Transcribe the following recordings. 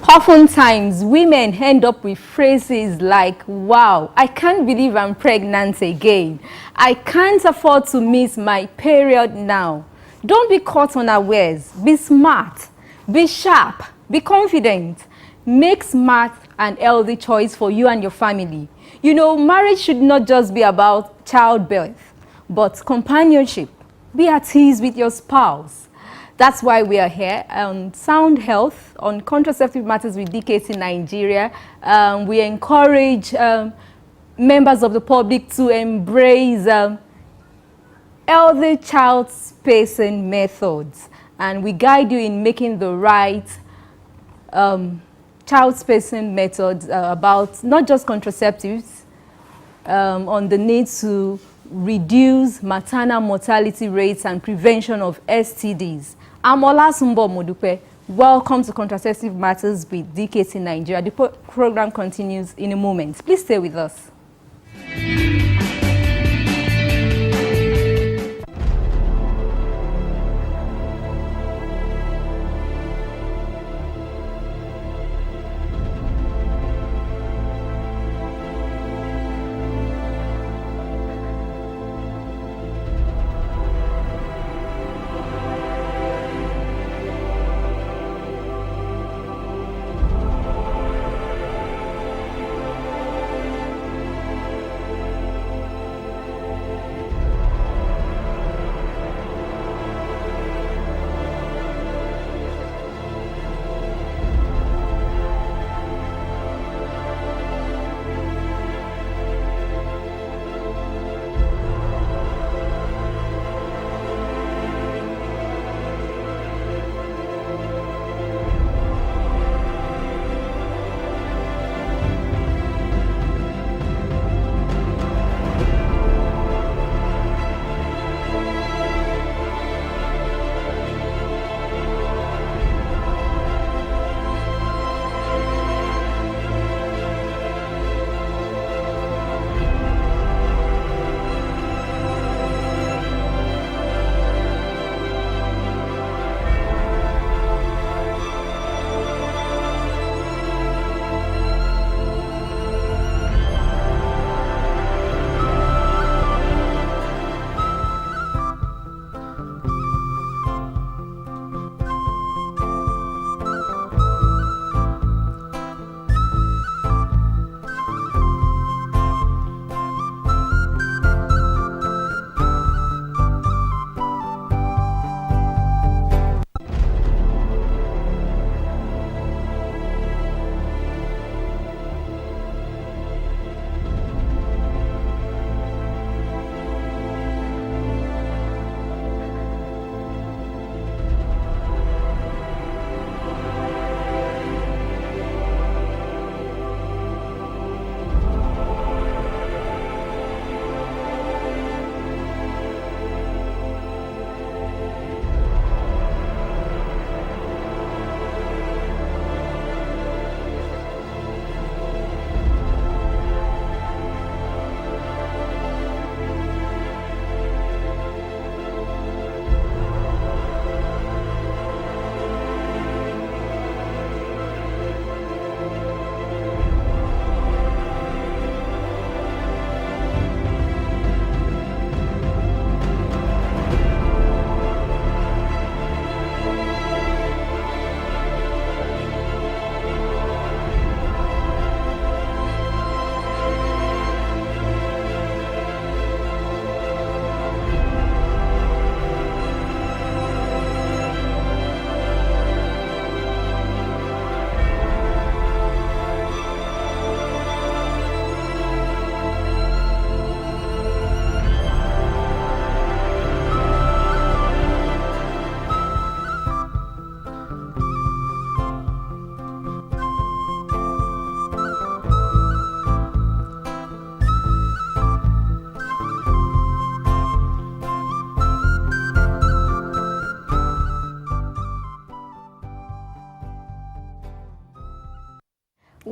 Oftentimes, women end up with phrases like, wow, I can't believe I'm pregnant again. I can't afford to miss my period now. Don't be caught unawares. Be smart, be sharp, be confident. Make smart and healthy choice for you and your family. You know, marriage should not just be about childbirth, but companionship. Be at ease with your spouse. That's why we are here on Sound Health, on contraceptive matters with DKT in Nigeria. We encourage members of the public to embrace healthy child spacing methods. And we guide you in making the right child spacing methods about not just contraceptives, on the need to reduce maternal mortality rates and prevention of STDs. I'm Olasumbo Modupe. Welcome to Contraceptive Matters with DKT Nigeria. The program continues in a moment. Please stay with us.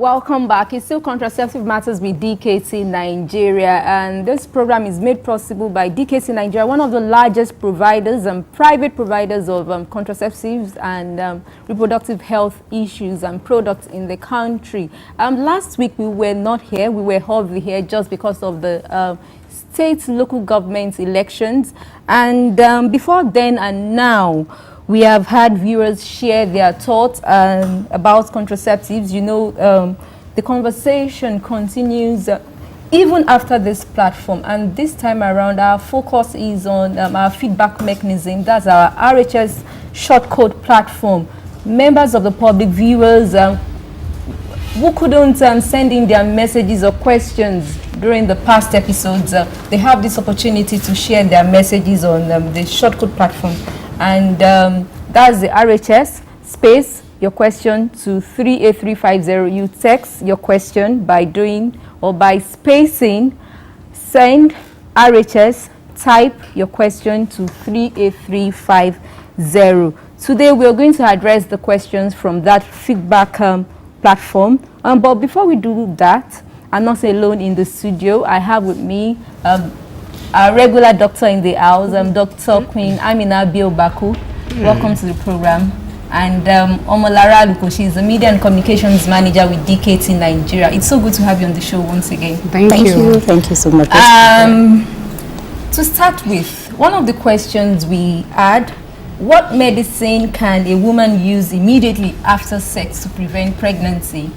Welcome back. It's still Contraceptive Matters with DKC Nigeria, and this program is made possible by DKC Nigeria, one of the largest providers and private providers of contraceptives and reproductive health issues and products in the country. Last week we were not here. We were hardly here just because of the state local government elections, and before then and now we have had viewers share their thoughts about contraceptives. You know, the conversation continues even after this platform, and this time around our focus is on our feedback mechanism. That's our RHS shortcode platform. Members of the public, viewers who couldn't send in their messages or questions during the past episodes, they have this opportunity to share their messages on the shortcode platform. And that's the RHS space your question to 38350. You text your question by doing or by spacing send RHS, type your question to 38350. Today we are going to address the questions from that feedback platform. But before we do that, I'm not alone in the studio. I have with me our regular doctor in the house, Dr. Queen Amina Biobaku. Welcome to the program. And Omolara Luko, she's the Media and Communications Manager with DKT Nigeria. It's so good to have you on the show once again. Thank you. Thank you so much. To start with, one of the questions we had, what medicine can a woman use immediately after sex to prevent pregnancy?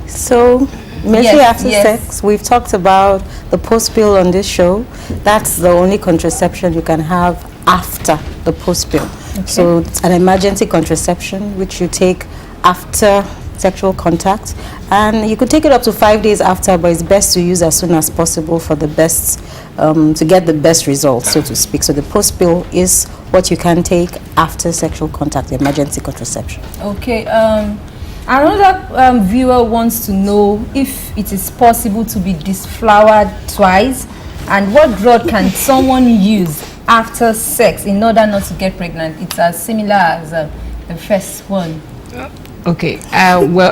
So, immediately after sex, we've talked about the post pill on this show. That's the only contraception you can have after the post pill. Okay. So it's an emergency contraception which you take after sexual contact, and you could take it up to 5 days after, but it's best to use as soon as possible for the best, to get the best results, so to speak. So the post pill is what you can take after sexual contact, the emergency contraception. Okay. Another viewer wants to know if it is possible to be deflowered twice, and what drug can someone use after sex in order not to get pregnant. It's as similar as the first one. Okay. Well,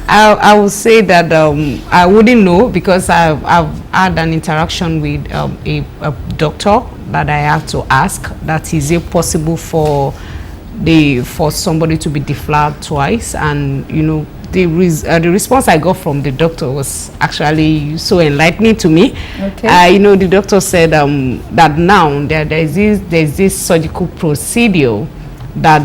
I will say that I wouldn't know, because I've had an interaction with a doctor that I have to ask that is it possible for somebody to be deflowered twice, and you know the response I got from the doctor was actually so enlightening to me. Okay. You know, the doctor said that now there's this surgical procedure that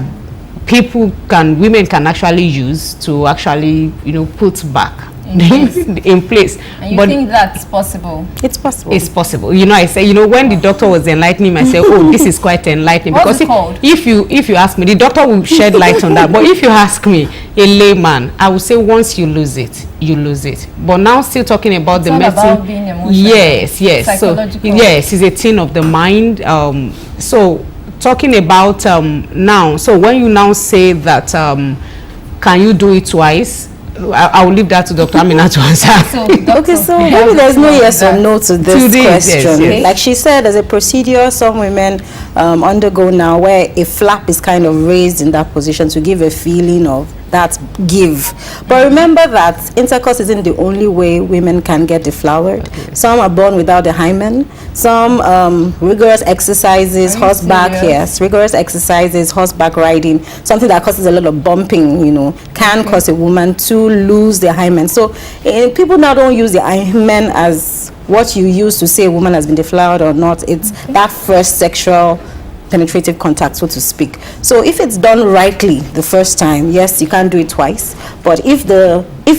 women can actually use to actually, you know, put back in place. And you think that's possible? It's possible. It's possible. You know, I say, you know, when the doctor was enlightening me, I said, oh, this is quite enlightening. What's it called? If you ask me, the doctor will shed light on that. But if you ask me, a layman, I would say once you lose it, you lose it. But now still talking about the medicine. About being emotional. Yes. So yes, it's a thing of the mind. So talking about now, so when you now say that can you do it twice, I will leave that to Dr. Amina to answer. Okay, so maybe there's no yes or no to this question. Yes. Like she said, there's a procedure some women undergo now where a flap is kind of raised in that position to give a feeling of that give. But remember that intercourse isn't the only way women can get deflowered. Okay. Some are born without the hymen. Some rigorous exercises, rigorous exercises, horseback riding, something that causes a lot of bumping, you know, can cause a woman to lose the hymen. So people now don't use the hymen as what you use to say a woman has been deflowered or not. It's that first sexual penetrative contact, so to speak. So if it's done rightly the first time, yes, you can do it twice. But if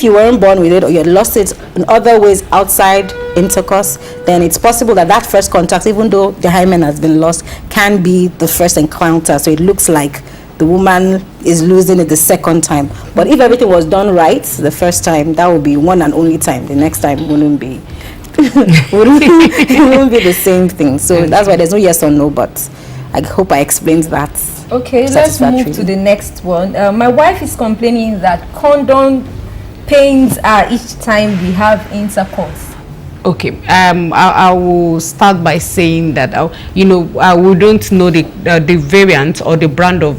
you weren't born with it, or you had lost it in other ways outside intercourse, then it's possible that first contact, even though the hymen has been lost, can be the first encounter. So it looks like the woman is losing it the second time. But if everything was done right the first time, that would be one and only time. The next time wouldn't be it wouldn't be the same thing. So that's why there's no yes or no, but I hope I explained that. Okay, let's move to the next one. My wife is complaining that condom pains are each time we have intercourse. Okay, I will start by saying that we don't know the variant or the brand of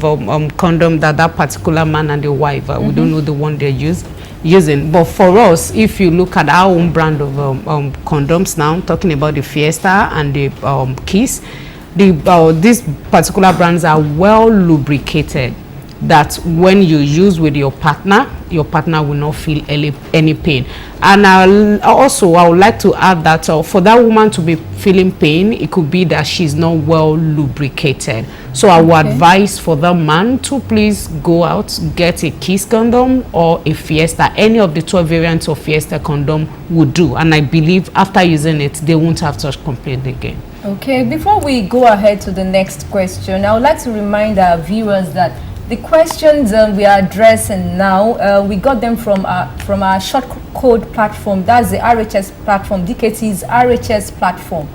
condom that particular man and the wife we don't know the one they use. using. But for us, if you look at our own brand of condoms now, talking about the Fiesta and the Kiss, these particular brands are well lubricated, that when you use with your partner will not feel any pain. And I would like to add that for that woman to be feeling pain, it could be that she's not well lubricated. So I would advise for the man to please go out, get a Kiss condom or a Fiesta. Any of the 12 variants of Fiesta condom would do, and I believe after using it they won't have such complaint again. Okay, before we go ahead to the next question, I would like to remind our viewers that the questions we are addressing now, we got them from our short code platform. That's the RHS platform, DKT's RHS platform.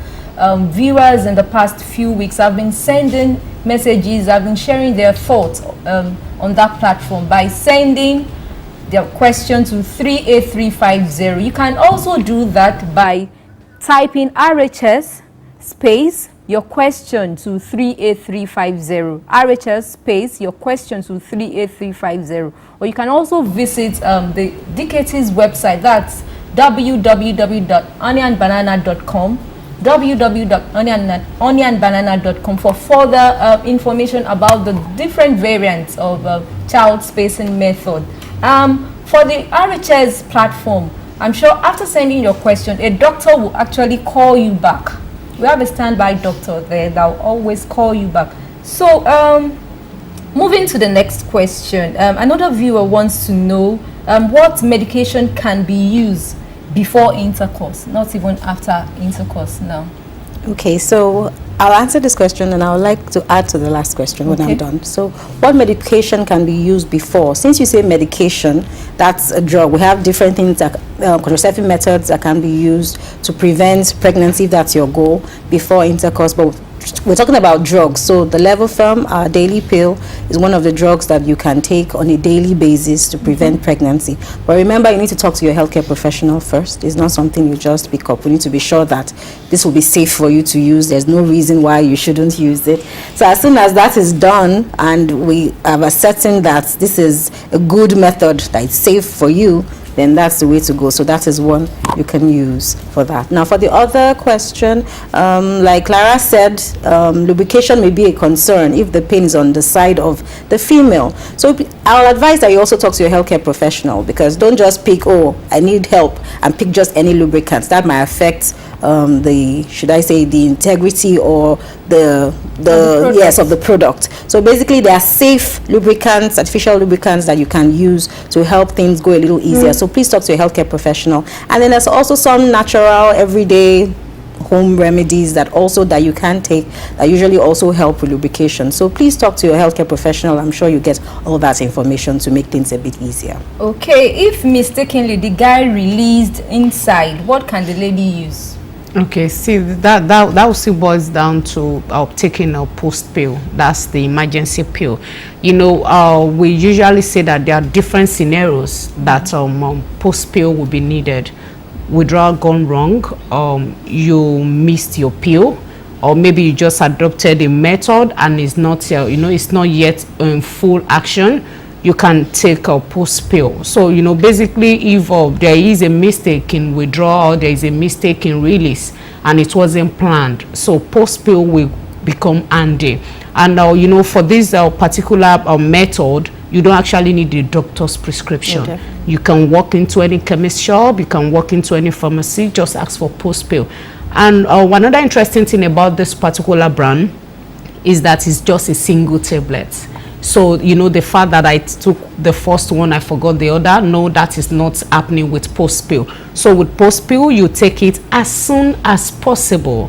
Viewers in the past few weeks have been sending messages, have been sharing their thoughts on that platform by sending their question to 38350. You can also do that by typing RHS space your question to 38350. RHS space your question to 38350. Or you can also visit the DKT's website. That's www.onionbanana.com, www.onionbanana.com for further information about the different variants of child spacing method. For the RHS platform, I'm sure after sending your question, a doctor will actually call you back. We have a standby doctor there that will always call you back. So moving to the next question, another viewer wants to know what medication can be used before intercourse, not even after intercourse now. Okay, so I'll answer this question and I would like to add to the last question when I'm done. So what medication can be used before? Since you say medication, that's a drug. We have different things, that contraceptive methods that can be used to prevent pregnancy, if that's your goal, before intercourse. But we're talking about drugs. So the Levoferm, our daily pill, is one of the drugs that you can take on a daily basis to prevent pregnancy. But remember, you need to talk to your healthcare professional first. It's not something you just pick up. We need to be sure that this will be safe for you to use. There's no reason why you shouldn't use it. So as soon as that is done and we have ascertained that this is a good method that is safe for you, then that's the way to go. So that is one you can use for that. Now for the other question, like Clara said, lubrication may be a concern if the pain is on the side of the female. So I'll advise that you also talk to your healthcare professional, because don't just pick, oh, I need help, and pick just any lubricants. That might affect the, should I say, the integrity or the of the product. So basically there are safe lubricants, artificial lubricants that you can use to help things go a little easier. So please talk to your healthcare professional. And then there's also some natural everyday home remedies that you can take that usually also help with lubrication. So please talk to your healthcare professional. I'm sure you get all that information to make things a bit easier. Okay, if mistakenly the guy released inside, what can the lady use? Okay, see, that also boils down to taking a post pill. That's the emergency pill. You know, we usually say that there are different scenarios that post pill will be needed. Withdrawal gone wrong, you missed your pill, or maybe you just adopted a method and it's not it's not yet in full action. You can take a post pill. So basically, if there is a mistake in withdrawal, there is a mistake in release and it wasn't planned, so post pill will become handy. And for this particular method, you don't actually need the doctor's prescription. Okay. You can walk into any chemist shop, you can walk into any pharmacy, just ask for post pill. And another interesting thing about this particular brand is that it's just a single tablet. So the fact that I took the first one, I forgot the other, no, that is not happening with post pill. So with post pill, you take it as soon as possible,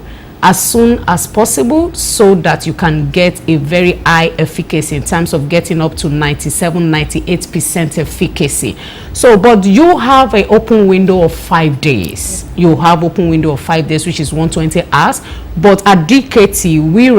so that you can get a very high efficacy in terms of getting up to 97-98% efficacy. So but you have an open window of 5 days. You have open window of 5 days, which is 120 hours. But at DKT, we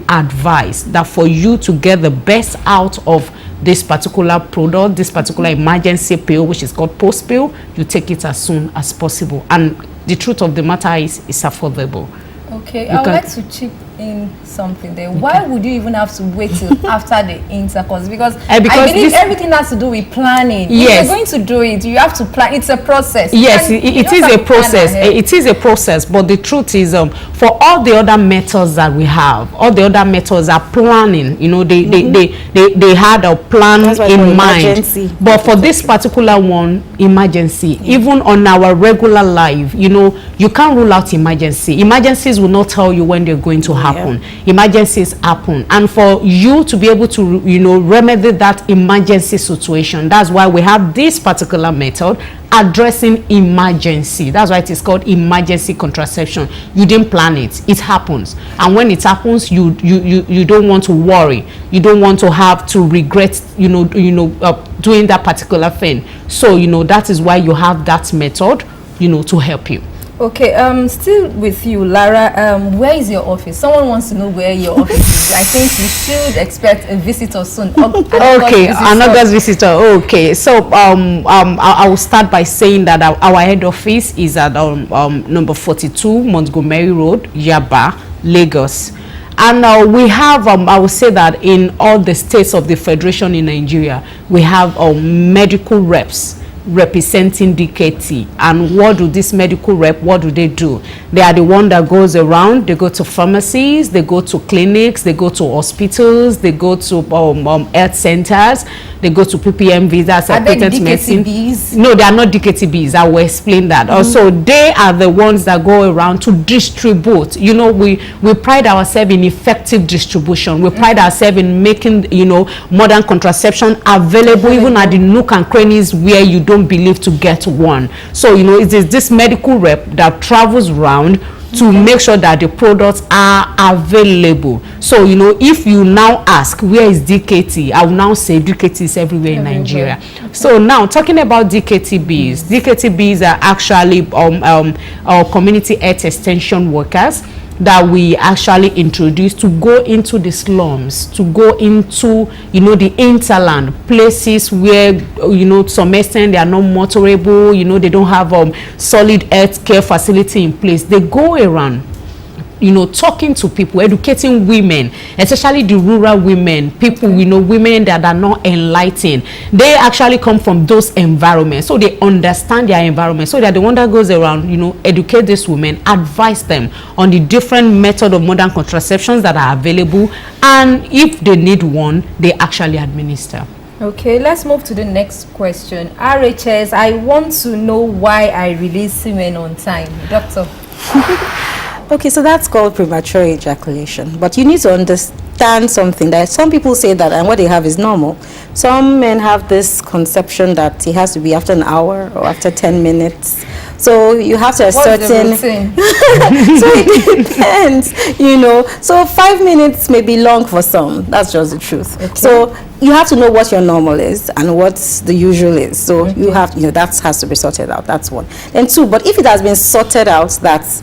advise that for you to get the best out of this particular product, this particular emergency pill, which is called post pill, you take it as soon as possible. And the truth of the matter is, it's affordable. Okay, I would like to chip in something there. Why would you even have to wait till after the intercourse? Because Because I believe everything has to do with planning. Yes. If you're going to do it, you have to plan. It's a process. Yes, it is a process. It is a process, but the truth is, for all the other methods that we have, all the other methods are planning. You know, they had a plan in mind. But for this particular one, emergency. Even on our regular life, you know, you can't rule out emergency. Emergencies will not tell you when they're going to happen. Emergencies happen, and for you to be able to, you know, remedy that emergency situation, that's why we have this particular method addressing emergency. That's why it is called emergency contraception. You didn't plan it, it happens, and when it happens, you don't want to worry, you don't want to have to regret, doing that particular thing. So, you know, that is why you have that method, you know, to help you. Okay, still with you, Lara. Where is your office? Someone wants to know where your office is. I think we should expect a visitor soon. Okay, another visitor. Okay, so I will start by saying that our head office is at number 42 Montgomery Road, Yaba, Lagos. And we have, I would say that in all the states of the Federation in Nigeria, we have medical reps representing DKT. And what do this medical rep, what do? They are the one that goes around. They go to pharmacies, they go to clinics, they go to hospitals, they go to health centers, they go to PPM visas. Are they DKTBs? No, they are not DKTBs. I will explain that. Also, they are the ones that go around to distribute. You know, we pride ourselves in effective distribution. We pride ourselves in making, you know, modern contraception available even at the nook and crannies where you don't believe to get one. So, you know, it is this medical rep that travels around to make sure that the products are available. So, you know, if you now ask where is DKT, I will now say DKT is everywhere in Nigeria. Okay. So now talking about DKTBs, DKTBs are actually our community health extension workers that we actually introduced to go into the slums, to go into, you know, the hinterland, places where, you know, to some extent they are not motorable, you know, they don't have solid health care facility in place. They go around, you know, talking to people, educating women, especially the rural women, people, you know, women that are not enlightened. They actually come from those environments, so they understand their environment. So they're the one that goes around, you know, educate these women, advise them on the different method of modern contraceptions that are available, and if they need one, they actually administer. Okay, let's move to the next question. RHS, I want to know why I release semen on time. Doctor. Okay, so that's called premature ejaculation. But you need to understand something, that some people say that and what they have is normal. Some men have this conception that it has to be after an hour or after 10 minutes. So you have to ascertain. So it depends, you know. So 5 minutes may be long for some. That's just the truth. Okay. So you have to know what your normal is and what the usual is. So you have, you know, that has to be sorted out. That's one. And two, but if it has been sorted out that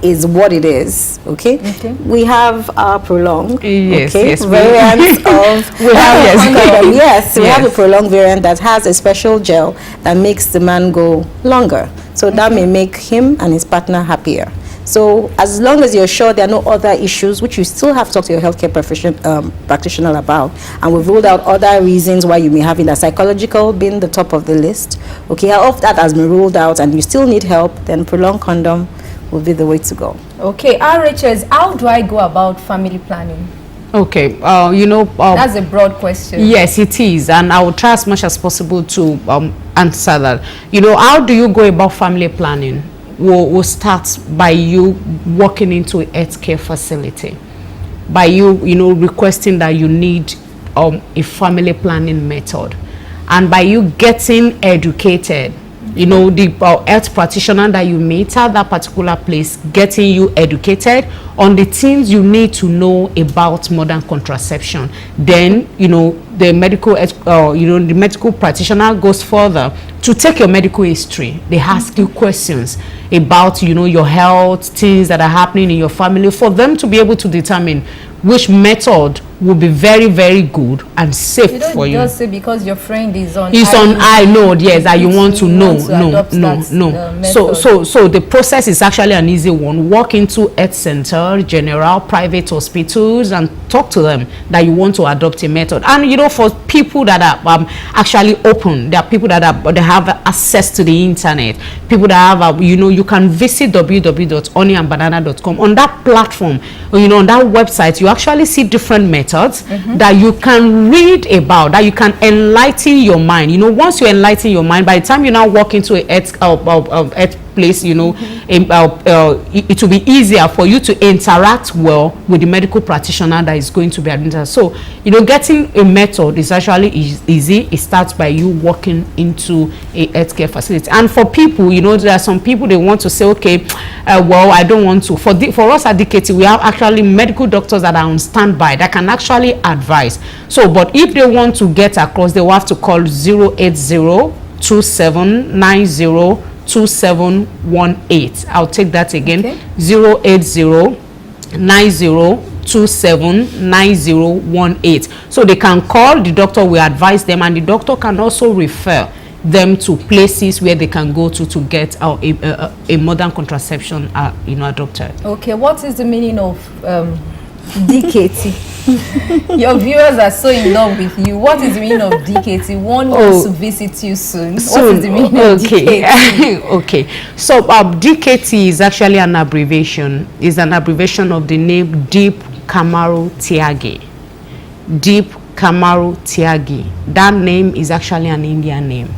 is what it is, okay? We have prolonged, variant of we have a prolonged variant that has a special gel that makes the man go longer. So that may make him and his partner happier. So as long as you're sure there are no other issues, which you still have to talk to your healthcare practitioner about, and we've ruled out other reasons why you may have it, psychological being the top of the list, okay, if that has been ruled out and you still need help, then prolonged condom will be the way to go. Okay, RHS, how do I go about family planning? Okay, you know, that's a broad question. Yes, it is, and I will try as much as possible to answer that. You know, how do you go about family planning? We'll start by you walking into a healthcare facility, by you, you know, requesting that you need a family planning method, and by you getting educated. You know, the health practitioner that you meet at that particular place, getting you educated on the things you need to know about modern contraception. Then, you know, the medical, the medical practitioner goes further to take your medical history. They ask you questions about, you know, your health, things that are happening in your family, for them to be able to determine which method will be very, very good and safe for you. You don't just say because your friend is on I know, yes, that you want to know. No. So the process is actually an easy one. Walk into health center, general, private hospitals, and talk to them that you want to adopt a method. And you know, for people that are actually open, there are people that have access to the internet, people that have you know, you can visit www.honeyandbanana.com. On that platform, or, you know, on that website, you actually see different methods that you can read about, that you can enlighten your mind. You know, once you enlighten your mind, by the time you now walk into a health place, you know, it will be easier for you to interact well with the medical practitioner that is going to be administered. So, you know, getting a method is actually easy. It starts by you walking into a healthcare facility. And for people, you know, there are some people, they want to say, okay, well, I don't want to. For us at DKT, we have actually medical doctors that are on standby that can actually advise. So, but if they want to get across, they will have to call 080-2790 2718. I'll take that again. Okay. 080-9027-9018. So they can call, the doctor will advise them, and the doctor can also refer them to places where they can go to get a modern contraception you know, adopted. Okay, what is the meaning of DKT? Your viewers are so in love with you. What is the meaning of DKT? One wants to visit you soon. What is the meaning of DKT? Okay. So DKT is actually an abbreviation. It's an abbreviation of the name Deep Kamaru Tyagi. Deep Kamaru Tyagi. That name is actually an Indian name.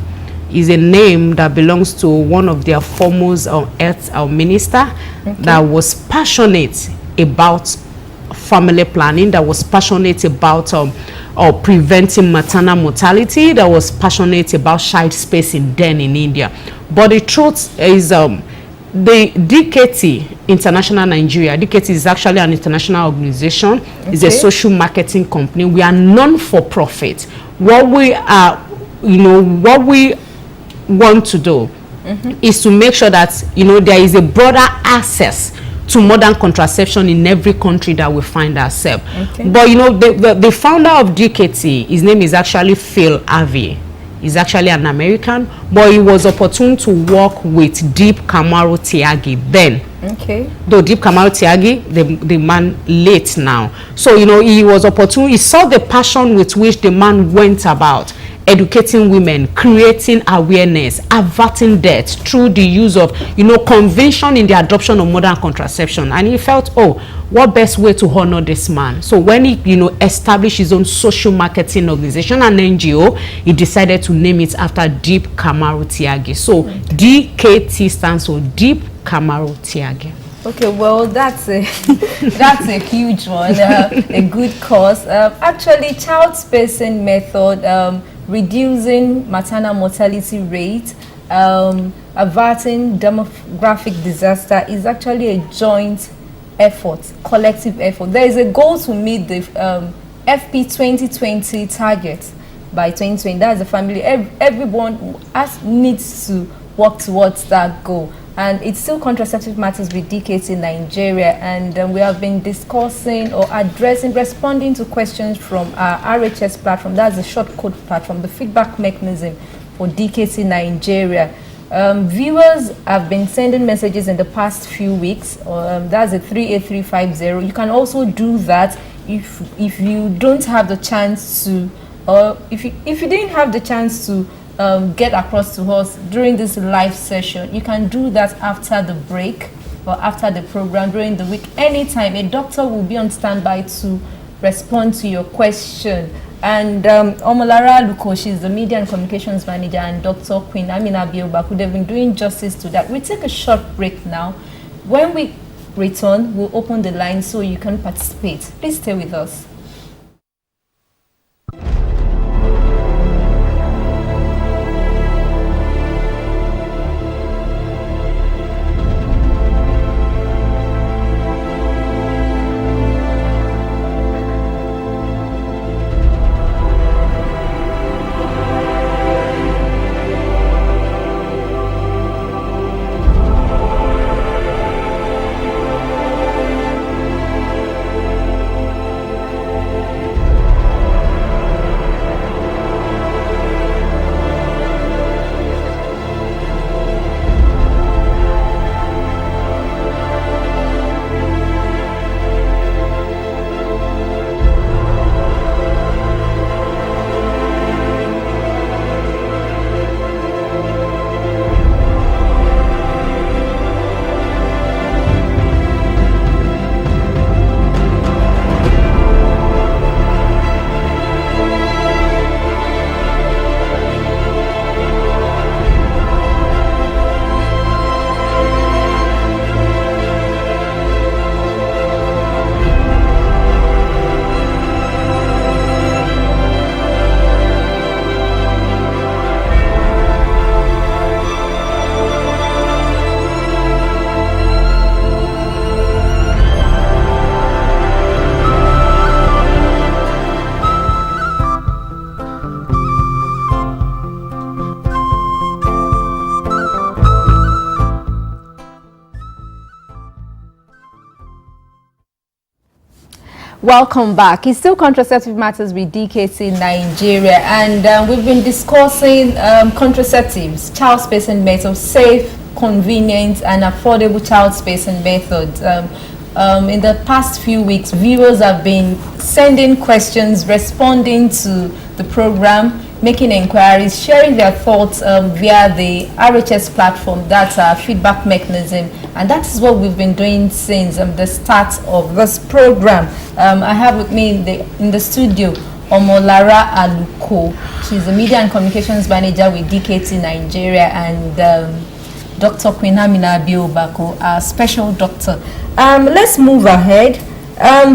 Is a name that belongs to one of their foremost health minister that was passionate about family planning, that was passionate about preventing maternal mortality, that was passionate about child spacing then in India. But the truth is, the DKT International Nigeria, DKT is actually an international organization. It's a social marketing company. We are non-for-profit. What we are, you know, what we want to do is to make sure that, you know, there is a broader access to modern contraception in every country that we find ourselves. But you know, the founder of DKT, his name is actually Phil Harvey. He's actually an American, but he was opportune to work with Deep Kamaru Tyagi then. Though Deep Kamaru Tyagi, the man late now. So, you know, he was opportune. He saw the passion with which the man went about educating women, creating awareness, averting death through the use of, you know, convention in the adoption of modern contraception. And he felt, oh, what best way to honor this man? So when he, you know, established his own social marketing organization, an NGO, he decided to name it after Deep Kamaru Tyagi. So DKT stands for Deep Kamaru Tyagi. Okay, well, that's a that's a huge one, a good cause. Actually, child spacing method, reducing maternal mortality rate, averting demographic disaster is actually a joint effort, collective effort. There is a goal to meet the FP 2020 target by 2020. That's the family. Everyone needs to work towards that goal. And it's still Contraceptive Matters with DKT in Nigeria, and we have been discussing or responding to questions from our RHS platform. That's the short code platform, the feedback mechanism for DKT Nigeria. Viewers have been sending messages in the past few weeks. That's a 38350. You can also do that if you don't have the chance to, or if you didn't have the chance to get across to us during this live session. You can do that after the break or after the program during the week. Anytime, a doctor will be on standby to respond to your question. And Omolara Luko, she's the media and communications manager, and Dr. Queen Amina Biobaku, they've been doing justice to that. We take a short break now. When we return, we'll open the line so you can participate. Please stay with us. Welcome back. It's still Contraceptive Matters with DKT Nigeria, and we've been discussing contraceptives, child spacing methods, safe, convenient, and affordable child spacing methods. In the past few weeks, viewers have been sending questions, responding to the program, making inquiries, sharing their thoughts via the RHS platform. That's our feedback mechanism, and that is what we've been doing since the start of this program. I have with me in the studio Omolara Aluko. She's a media and communications manager with DKT Nigeria, and Dr. Queen Amina Biobako, our special doctor. Let's move ahead.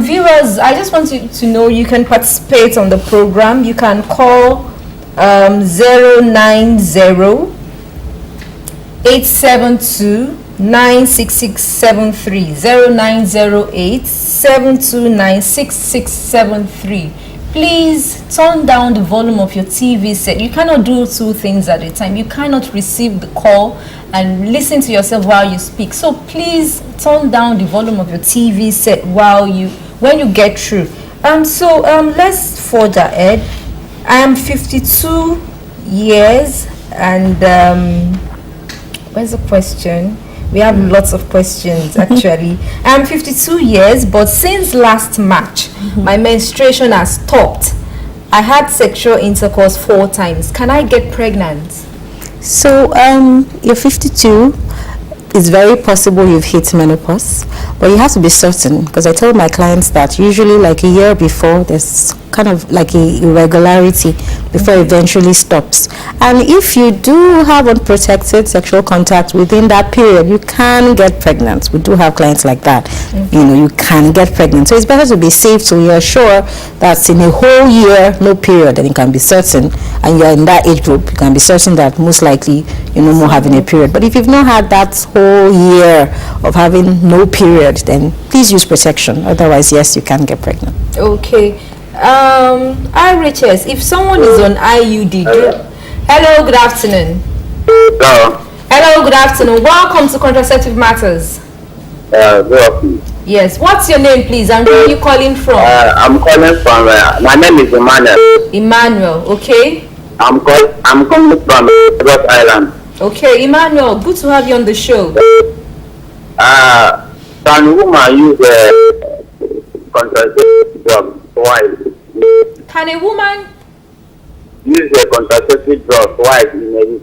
Viewers, I just want you to know you can participate on the program. You can call 090-872-96673, 0908-729-6673. Please turn down the volume of your TV set. You cannot do two things at a time. You cannot receive the call and listen to yourself while you speak. So please turn down the volume of your TV set when you get through. Let's forge ahead. I am 52 years, and where's the question? We have lots of questions actually. I'm 52 years, but since last March, my menstruation has stopped. I had sexual intercourse 4 times. Can I get pregnant? So you're 52. It's very possible you've hit menopause, but you have to be certain, because I tell my clients that usually like a year before there's kind of like a irregularity before it eventually stops. And if you do have unprotected sexual contact within that period, you can get pregnant. We do have clients like that. You can get pregnant. So it's better to be safe, so you're sure that in a whole year, no period, and you can be certain, and you're in that age group, you can be certain that most likely you're no more having a period. But if you've not had that whole year of having no period, then please use protection. Otherwise, yes, you can get pregnant. Okay. RHS, if someone is on IUD, hello, good afternoon. Hello, good afternoon. Welcome to Contraceptive Matters. Good afternoon. Yes, what's your name, please, and where are you calling from? I'm calling from, my name is Emmanuel. Emmanuel, okay. I'm calling from Rhode Island. Okay, Emmanuel, good to have you on the show. Can woman use contraceptive drug twice? Can a woman use a contraceptive drug twice in a week?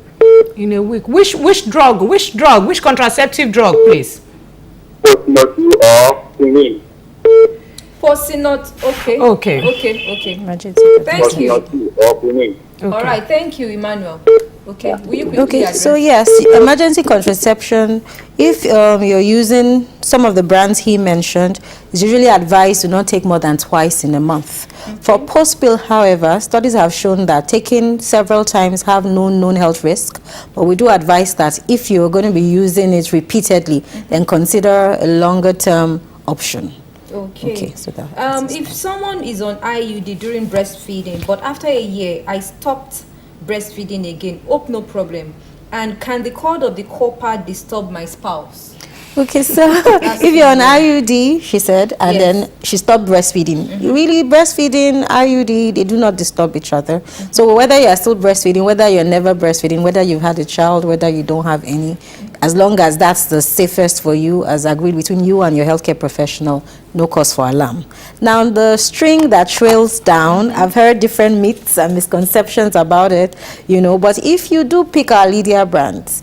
In a week. Which drug? Which contraceptive drug, please? Postnatal or quinine? Okay. Thank you. Or quinine. Okay. All right, thank you, Emmanuel. Okay, will you quickly address? So yes, emergency contraception, if you're using some of the brands he mentioned, it's usually advised to not take more than twice in a month. Okay. For post-pill, however, studies have shown that taking several times have no known health risk, but we do advise that if you're going to be using it repeatedly, then consider a longer-term option. Okay, so that if someone is on IUD during breastfeeding, but after a year I stopped breastfeeding again, no problem, and can the cord of the copper disturb my spouse? Okay, so if you're on IUD, she said, and then she stopped breastfeeding. Really, breastfeeding, IUD, they do not disturb each other. So whether you're still breastfeeding, whether you're never breastfeeding, whether you've had a child, whether you don't have any, as long as that's the safest for you, as agreed between you and your healthcare professional, no cause for alarm. Now, the string that trails down, I've heard different myths and misconceptions about it, but if you do pick our Lydia brands,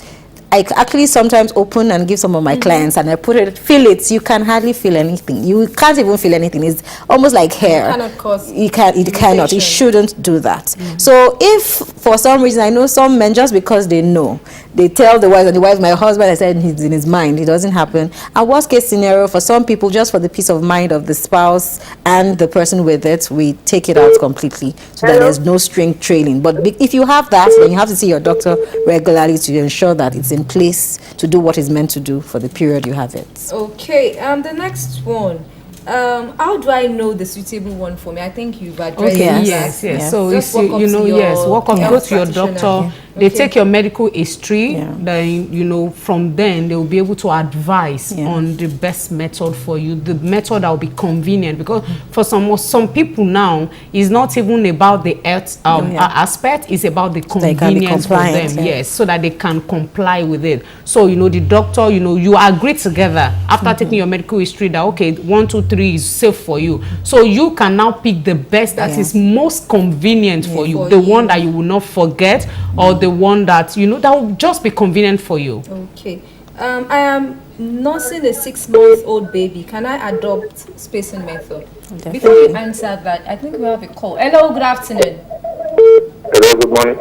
I actually sometimes open and give some of my clients, and I feel it. You can hardly feel anything. You can't even feel anything. It's almost like hair. It cannot cause it cannot. It shouldn't do that. So if for some reason, I know some men, just because they know, they tell the wife, and the wife, my husband, I said he's in his mind, it doesn't happen. And worst case scenario, for some people, just for the peace of mind of the spouse and the person with it, we take it out completely so that there's no string trailing. But if you have that, then you have to see your doctor regularly to ensure that it's in place to do what it's meant to do for the period you have it. Okay, the next one. How do I know the suitable one for me? I think you've addressed yes. So just go to your doctor They take your medical history, then, you know, from then they will be able to advise on the best method for you, the method that will be convenient. Because for some people now, it's not even about the health aspect, it's about the convenience for them, yes, so that they can comply with it. So, you know, the doctor, you know, you agree together after taking your medical history that, okay, 1, 2, 3 is safe for you. So you can now pick the best that is most convenient for you, the one that you will not forget, or the one that, you know, that will just be convenient for you. Okay. I am nursing a 6-month-old baby. Can I adopt spacing method? Definitely. Before you answer that, I think we have a call. Hello, good afternoon. Hello, good morning.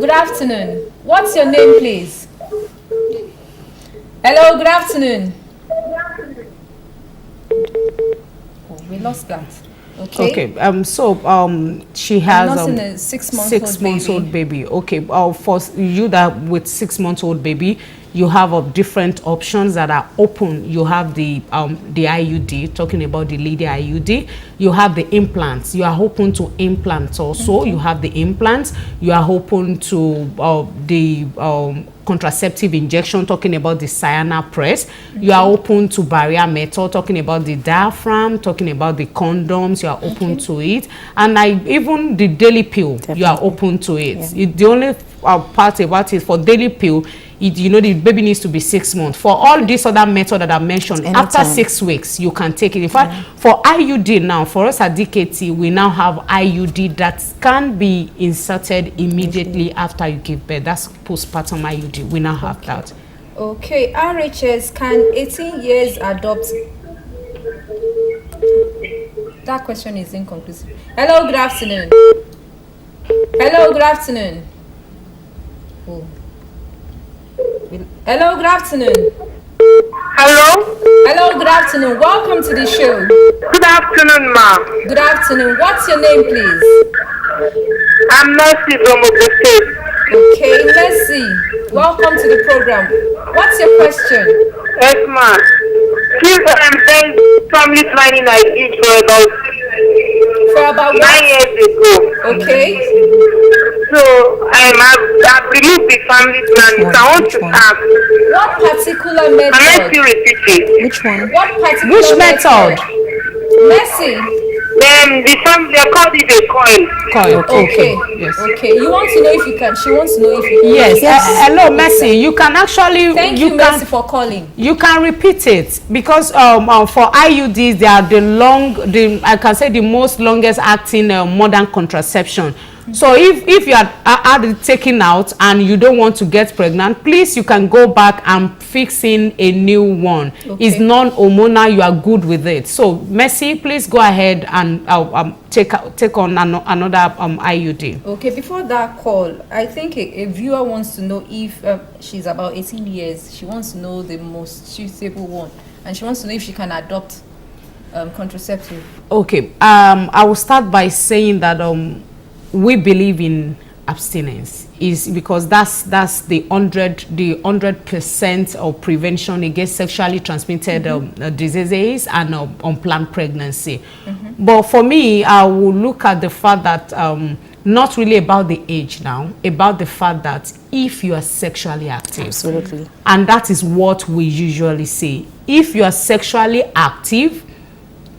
Good afternoon. What's your name, please? Hello, good afternoon. Oh, we lost that. Okay. So she has a 6-month-old baby. Okay. For you that with 6-month-old baby, you have different options that are open. You have the IUD, talking about the lady IUD. You have the implants. You are open to implants also. You have the implants. You are open to the contraceptive injection, talking about the Cyana press. You are open to barrier method, talking about the diaphragm, talking about the condoms. You are open to it, and even the daily pill. You are open to it. The only part about it for daily pill, you know, the baby needs to be 6 months. For all these other methods that I mentioned, after 6 weeks you can take it. In fact, for IUD now, for us at DKT, we now have IUD that can be inserted immediately after you give birth. That's postpartum IUD. We now have that. Okay. RHS, can 18 years adopt? That question is inconclusive. Hello, good afternoon. Hello, good afternoon. Oh. Hello, good afternoon. Hello? Hello, good afternoon. Welcome to the show. Good afternoon, ma. Good afternoon. What's your name, please? I'm Mercy from Ogun State. Okay, Mercy. Welcome to the program. What's your question? Yes, ma. Since I'm then family planning I did for about 9 years ago. Okay. So I believe the family planning. So I want to ask. What particular method? Can I still repeat it? Which one? What particular method? Mercy. The family, they called it a coil. Okay. Yes. Okay. You want to know if you can. She wants to know if you can. Yes. Hello, Mercy. You can actually. Thank you, Mercy, for calling. You can repeat it because for IUDs they are I can say the most longest acting modern contraception. So if you are had it taken out and you don't want to get pregnant, please you can go back and fix in a new one. It's non-hormonal. You are good with it. So Mercy, please go ahead and take on another IUD. Okay. Before that call, I think a viewer wants to know if she's about 18 years. She wants to know the most suitable one, and she wants to know if she can adopt contraceptive. Okay. I will start by saying that we believe in abstinence is because that's the 100% of prevention against sexually transmitted diseases and unplanned pregnancy. But for me, I will look at the fact that not really about the age now, about the fact that if you are sexually active. Absolutely. And that is what we usually say. If you are sexually active,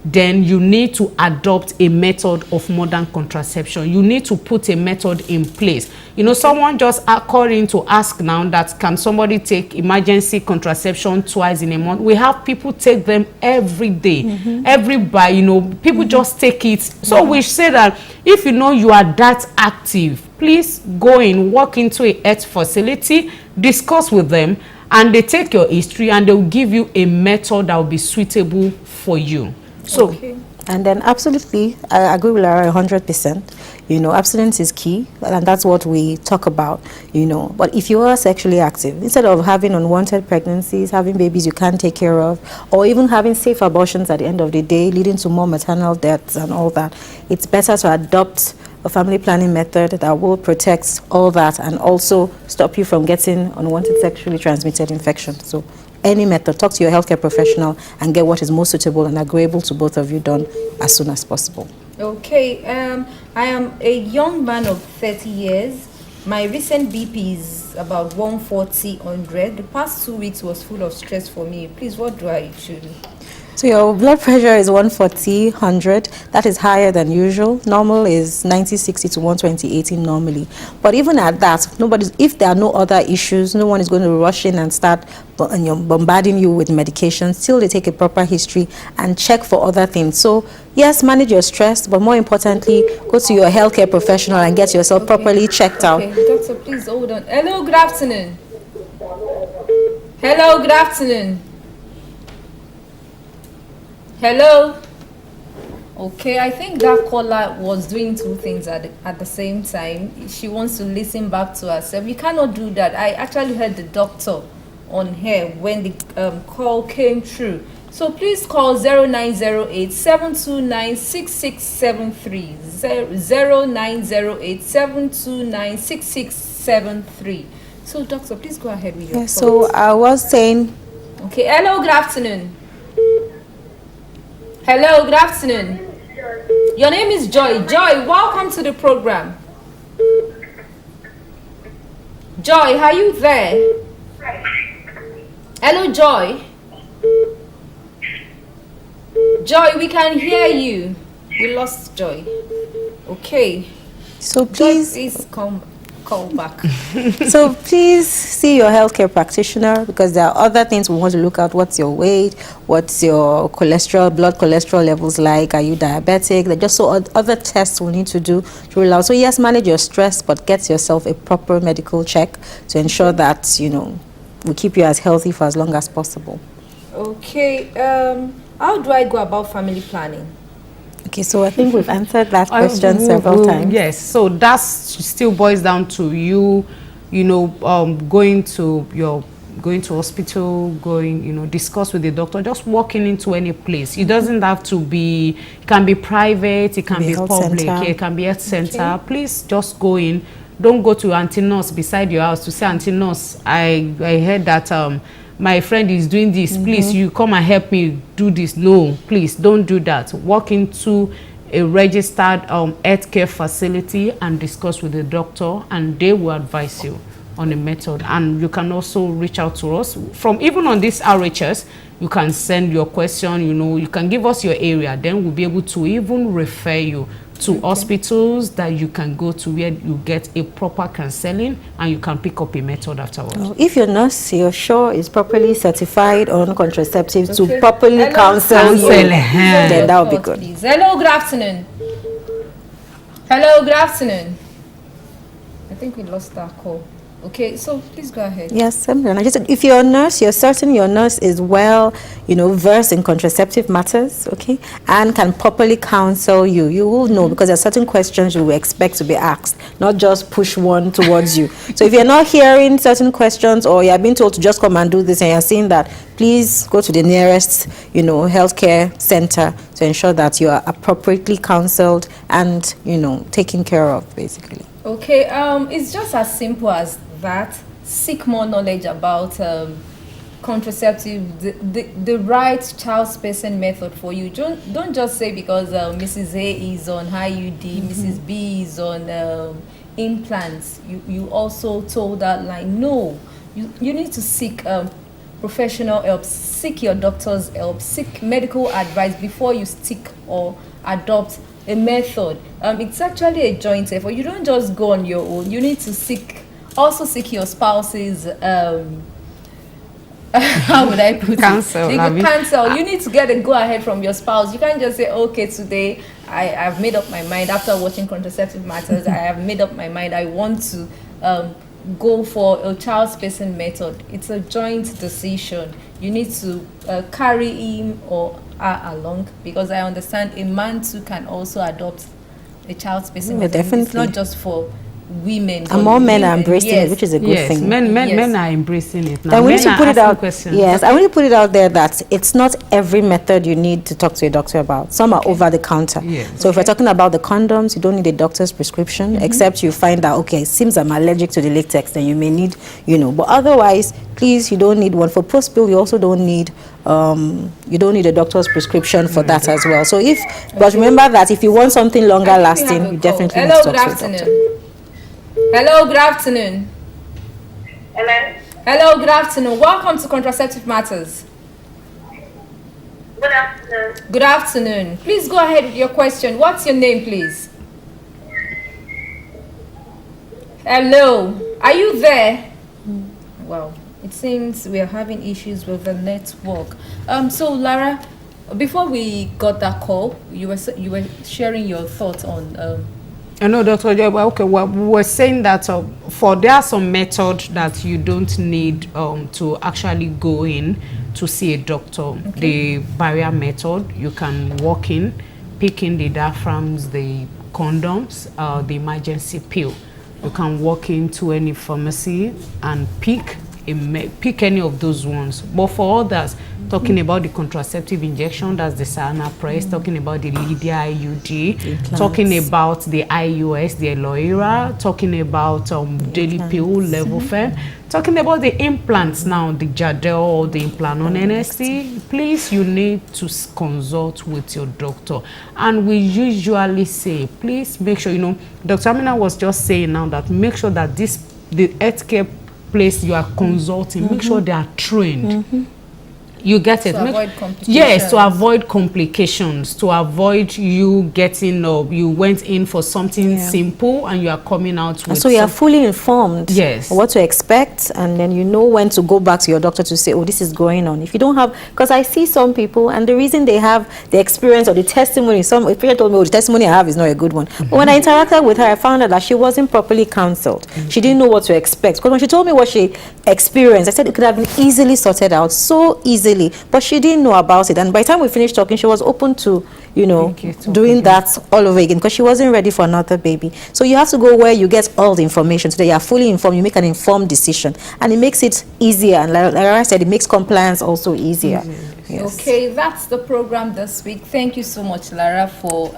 then you need to adopt a method of modern contraception. You need to put a method in place. You know, someone just called in to ask now that can somebody take emergency contraception twice in a month. We have people take them every day. Everybody, you know, people just take it. So we say that if you know you are that active, please go in, walk into a health facility, discuss with them, and they take your history and they will give you a method that will be suitable for you. So, and then absolutely, I agree with Lara 100%. You know, abstinence is key, and that's what we talk about, you know. But if you are sexually active, instead of having unwanted pregnancies, having babies you can't take care of, or even having safe abortions at the end of the day, leading to more maternal deaths and all that, it's better to adopt a family planning method that will protect all that and also stop you from getting unwanted sexually transmitted infections. So any method, talk to your healthcare professional and get what is most suitable and agreeable to both of you done as soon as possible. Okay. I am a young man of 30 years. My recent BP is about 140/100. The past 2 weeks was full of stress for me. Please, what do I should do? So your blood pressure is 140/100. That is higher than usual. Normal is 90/60 to 120/80 normally. But even at that, if there are no other issues, no one is going to rush in and start bombarding you with medication. Still, they take a proper history and check for other things. So yes, manage your stress, but more importantly, go to your healthcare professional and get yourself properly checked out. Doctor, please hold on. Hello, good afternoon. Hello, good afternoon. Hello. Okay, I think that caller was doing two things at the same time. She wants to listen back to herself. You cannot do that. I actually heard the doctor on here when the call came through. So please call 0908 729 6673. 0908 729 6673. So doctor, please go ahead with your thoughts. So I was saying. Okay, hello, good afternoon. Hello, good afternoon. Your name is Joy. Joy, welcome to the program. Joy, are you there? Hello, Joy. Joy, we can hear you. We lost Joy. Okay. So please, Joy, please call back. So please see your healthcare practitioner, because there are other things we want to look at. What's your weight? What's your cholesterol, blood cholesterol levels like? Are you diabetic? There are just other tests we need to do to rule out. So yes, manage your stress, but get yourself a proper medical check to ensure that, we keep you as healthy for as long as possible. Okay. How do I go about family planning? Okay, so I think we've answered that question several times. Yes, so that still boils down to you, going to hospital, discuss with the doctor, just walking into any place. It doesn't have to be, it can be private, it can be public, it can be health center. Okay. Please just go in. Don't go to Auntie Nurse beside your house to say, Auntie Nurse, I heard that my friend is doing this, please, you come and help me do this. No, please don't do that. Walk into a registered healthcare facility and discuss with the doctor, and they will advise you on a method. And you can also reach out to us from even on this RHS. You can send your question, you can give us your area, then we'll be able to even refer you to hospitals that you can go to where you get a proper counseling and you can pick up a method afterwards. If your nurse, you're sure, is properly certified on contraceptives to properly counsel you, then that would be good. Please. Hello, good afternoon. Hello, good afternoon. I think we lost our call. Okay, so please go ahead. Yes, if you're a nurse, you're certain your nurse is well, versed in contraceptive matters, okay, and can properly counsel you. You will know, because there are certain questions you will expect to be asked, not just push one towards you. So if you're not hearing certain questions, or you're being told to just come and do this, and you're seeing that, please go to the nearest, healthcare center to ensure that you are appropriately counseled and, taken care of, basically. Okay, it's just as simple as that. Seek more knowledge about contraceptive, the right child spacing method for you. Don't just say because Mrs. A is on IUD, Mrs. B is on implants. You also told that line. No, you need to seek professional help. Seek your doctor's help. Seek medical advice before you stick or adopt a method. It's actually a joint effort. You don't just go on your own. You need to seek your spouse's how would I put counsel, it? Counsel. You need to get a go ahead from your spouse. You can't just say, okay, today I've made up my mind after watching Contraceptive Matters. I have made up my mind. I want to go for a child spacing method. It's a joint decision. You need to carry him or her along, because I understand a man too can also adopt a child spacing method. Definitely. It's not just for women. And more men are embracing it, which is a good thing. Men are embracing it now. And we need to put it out. Yes, I want to put it out there that it's not every method you need to talk to a doctor about. Some are over the counter. Yes. So if we're talking about the condoms, you don't need a doctor's prescription, except you find out, okay, it seems I'm allergic to the latex, then you may need, But otherwise, please, you don't need one. For post-pill, you also don't need a doctor's prescription for that as well. So but remember that if you want something longer lasting, you definitely need to talk to a doctor. Hello, good afternoon. Hello. Hello, good afternoon. Welcome to Contraceptive Matters. Good afternoon. Good afternoon. Please go ahead with your question. What's your name, please? Hello. Are you there? Well, it seems we are having issues with the network. So Lara, before we got that call, you were sharing your thoughts on I know, Dr. Job. Okay, well, we were saying that there are some methods that you don't need to actually go in to see a doctor. Okay. The barrier method, you can walk in, pick in the diaphragms, the condoms, the emergency pill. You can walk into any pharmacy and pick any of those ones. But for others, talking about the contraceptive injection, that's the Sana Press, talking about the Lydia IUD, talking about the IUS, the Eloira, talking about daily pill, Levofen, talking about the implants now, the Jadel or the implant on NST. Please, you need to consult with your doctor. And we usually say, please make sure, Dr. Amina was just saying now that make sure that the healthcare place you are consulting, make sure they are trained. You get it. To avoid complications. Yes, to avoid complications, to avoid you getting you went in for something simple and you are coming out with. So you are fully informed. Yes. What to expect, and then you know when to go back to your doctor to say, oh, this is going on. If you don't have, because I see some people, and the reason they have the experience or the testimony, some patient told me, oh, the testimony I have is not a good one. But when I interacted with her, I found out that she wasn't properly counseled. She didn't know what to expect. Because when she told me what she experienced, I said it could have been easily sorted out, so easily. But she didn't know about it, and by the time we finished talking, she was open to doing that all over again, because she wasn't ready for another baby. So you have to go where you get all the information so that you are fully informed, you make an informed decision, and it makes it easier. And like I said, it makes compliance also easier. Yes. Okay, that's the program this week. Thank you so much, Lara, for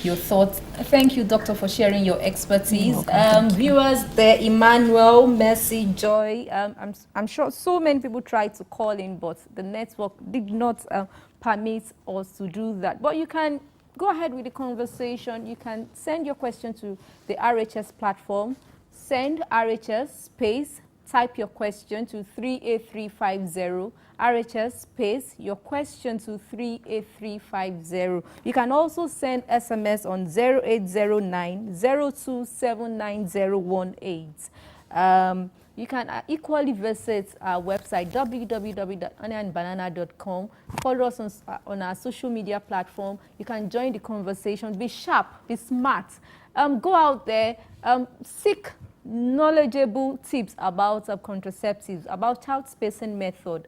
your thoughts. Thank you, Doctor, for sharing your expertise. Viewers there, Emmanuel, Mercy, Joy, I'm sure so many people tried to call in, but the network did not permit us to do that. But you can go ahead with the conversation. You can send your question to the RHS platform. Send RHS space, type your question to 38350. RHS space, your question to 38350. You can also send SMS on 0809 0279018. You can equally visit our website www.oniandbanana.com. Follow us on our social media platform. You can join the conversation. Be sharp, be smart. Go out there, seek knowledgeable tips about contraceptives, about child spacing method.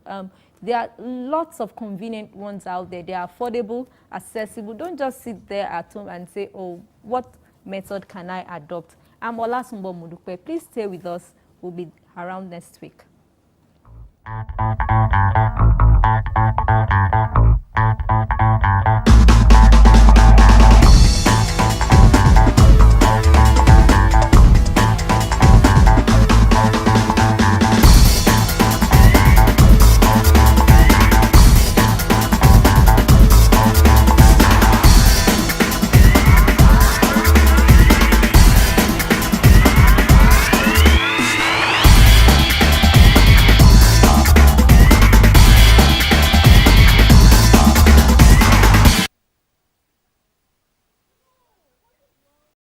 There are lots of convenient ones out there. They are affordable, accessible. Don't just sit there at home and say, oh, what method can I adopt? I'm Olasumbo Mudupe. Please stay with us. We'll be around next week.